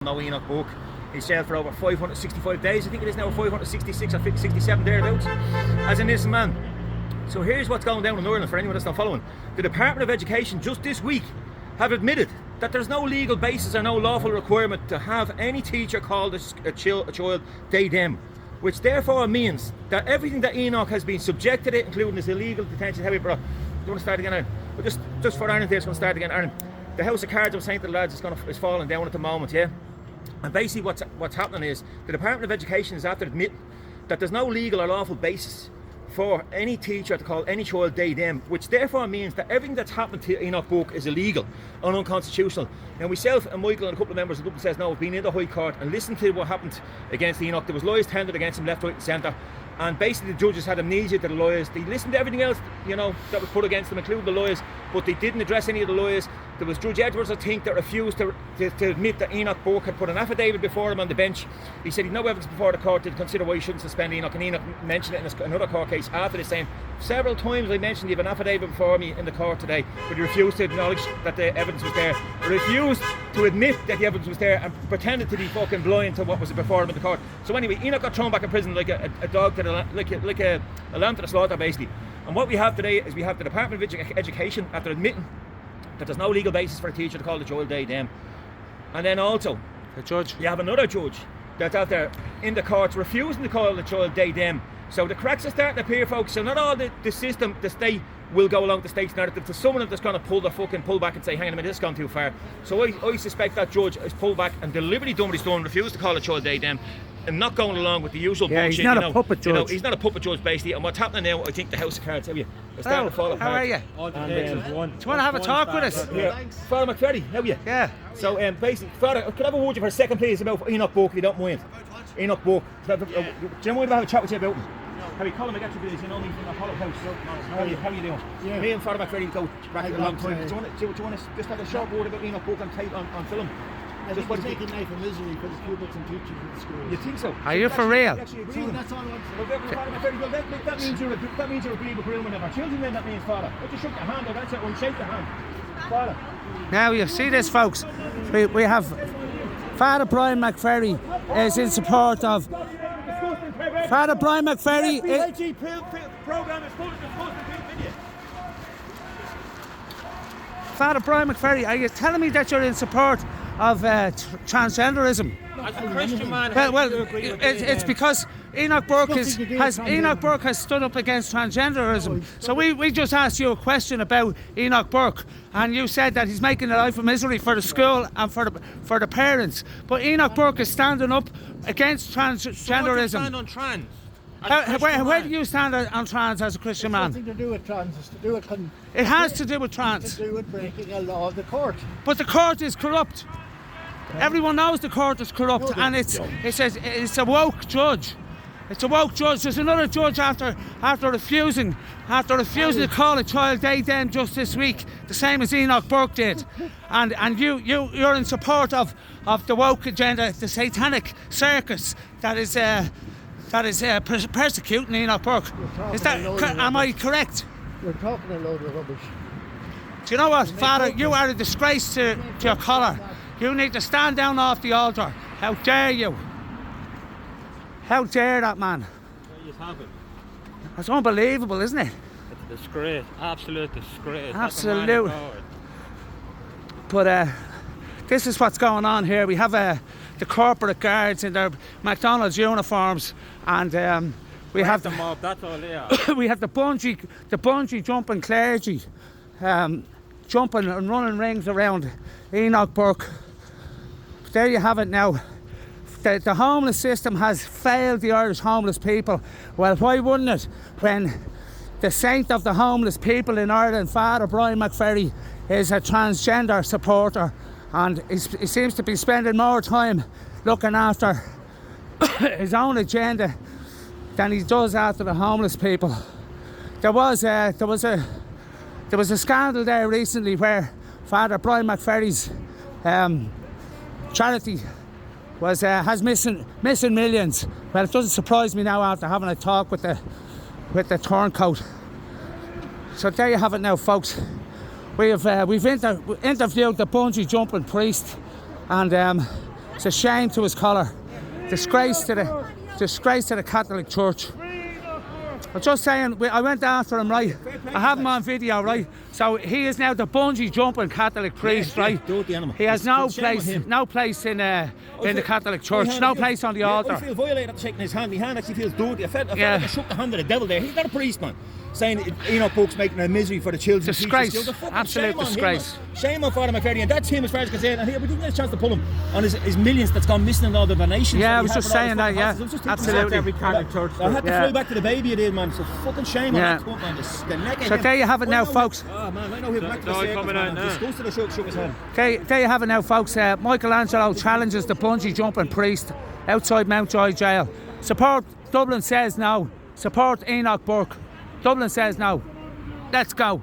No Enoch Book. He's jailed for over 565 days, I think it is now, 566 or 67 thereabouts, as an innocent man. So here's what's going down in Ireland for anyone that's not following. The Department of Education just this week have admitted that there's no legal basis or no lawful requirement to have any teacher called a child they them, which therefore means that everything that Enoch has been subjected to, including his illegal detention. Heavy, bro. Do you want to start again, Aaron? But just for Aaron, it's going to start again, Aaron. The House of Cards I was saying to the lads is falling down at the moment, yeah. And basically what's happening is the Department of Education is after admitting that there's no legal or lawful basis for any teacher to call any child they them, which therefore means that everything that's happened to Enoch Book is illegal and unconstitutional. Now myself and Michael and a couple of members of Dublin Says No have been in the High Court and listened to what happened against Enoch. There was lawyers tendered against him left, right and centre, and basically the judges had amnesia to the lawyers. They listened to everything else, you know, that was put against them, including the lawyers, but they didn't address any of the lawyers. There was Judge Edwards, I think, that refused to admit that Enoch Book had put an affidavit before him on the bench. He said he'd no evidence before the court to consider why he shouldn't suspend Enoch, and Enoch mentioned it in another court case after this, saying several times I mentioned you have an affidavit before me in the court today, but he refused to acknowledge that the evidence was there. He refused to admit that the evidence was there and pretended to be fucking blind to what was before him in the court. So anyway, Enoch got thrown back in prison like a dog to the like a lamb to the slaughter, basically. And what we have today is we have the Department of Education after admitting that there's no legal basis for a teacher to call the child they them. And then also, the judge. You have another judge that's out there in the courts refusing to call the child they them. So the cracks are starting to appear, folks. So not all the system, the state will go along the state's narrative. To someone that's going to pull back and say, hang on a minute, this has gone too far. So I suspect that judge has pulled back and deliberately done what he's done, refused to call the child they them, and not going along with the usual bullshit. He's not a puppet judge. You know, he's not a puppet judge, basically. And what's happening now, I think the House of Cards, how are you? It's starting to fall apart. How are you? All the Do you want to have a talk with us? Yeah. Father McFerry, how are you? Yeah. So basically, Father, could I have a word with you for a second, please, about Enoch Book, if you don't mind? Enoch Book. Do you mind if I have a chat with you about him? How you call him? I get you, you know me from the Apollo House. How are you doing? Yeah. Me and Father McFerry go back a long time. Do you want to just have a short word about Enoch Book on film? I think he's taking life of misery for the pupils and teachers in the schools. You think so? Are you for real? That's all I want to say. That means you're agreeable grooming of our children, then that means, Father. I just shook your hand, that's it, shake the hand. Father. Now you see this, folks. We have Father Brian McFerry is in support of Father Brian McFerry. Father Brian McFerry, are you telling me that you're in support of transgenderism? As a Christian man, it's because Enoch Burke has stood up against transgenderism. So we just asked you a question about Enoch Burke, and you said that he's making a life of misery for the school and for the parents. But Enoch Burke is standing up against transgenderism. So stand on trans? Where do you stand on trans as a Christian man? It's nothing to do with trans. It's to do with it has to do with trans. It's to do with breaking a law of the court. But the court is corrupt. Everyone knows the court is corrupt, and it's a woke judge. It's a woke judge. There's another judge after refusing to call a child they them just this week, the same as Enoch Burke did, and you're in support of the woke agenda, the satanic circus that is persecuting Enoch Burke. Am I correct? You're talking a load of rubbish. Do you know what, Father? You are a disgrace to your colour. You need to stand down off the altar. How dare you? How dare that man? That's unbelievable, isn't it? It's a disgrace, absolute disgrace. Absolute. But this is what's going on here. We have the corporate guards in their McDonald's uniforms, and we have the mob. That's all they are. We have the bungee jumping clergy, jumping and running rings around Enoch Burke. There you have it now. The homeless system has failed the Irish homeless people. Well, why wouldn't it, when the saint of the homeless people in Ireland, Father Brian McFerry, is a transgender supporter, and he seems to be spending more time looking after his own agenda than he does after the homeless people. There was a scandal there recently where Father Brian McFerry's charity has missing millions. Well, it doesn't surprise me now after having a talk with the turncoat. So there you have it now, folks. We've interviewed the bungee jumping priest, and It's a shame to his colour. Disgrace to the Catholic Church. I'm just saying, I went after him, right? I have him on video, right? So he is now the bungee jumping Catholic priest, right? Dirty animal. He has no Shame on place, him. in the Catholic Church, no place on the altar. I feel violated after shaking his hand. My hand actually feels dirty. I felt Yeah. like I shook the hand of the devil there. He's not a priest, man. Saying Enoch Book's making a misery for the children. Disgrace. Teachers. Fucking Absolute shame on him, disgrace. man. Shame on Father McCarthy, and that's him as far as concerned. And here we didn't get a chance to pull him on his millions that's gone missing in all the donations. Yeah, that I he was had just for all saying his that, fucking yeah. houses. I was just thinking to Absolutely. myself, Every Catholic church. I had to Yeah. fly back to the baby you did, man. So fucking shame on Yeah. that cunt, man. The neck of So him. there you have it I now, know folks. Oh man, I know he'll back to the No, circus, coming man. out now. I'm disgusted I shook his hand. There you have it now, folks. Michaelangello challenges the bungee jumping priest outside Mountjoy Jail. Support Dublin says no. Support Enoch Burke. Dublin says no. Let's go.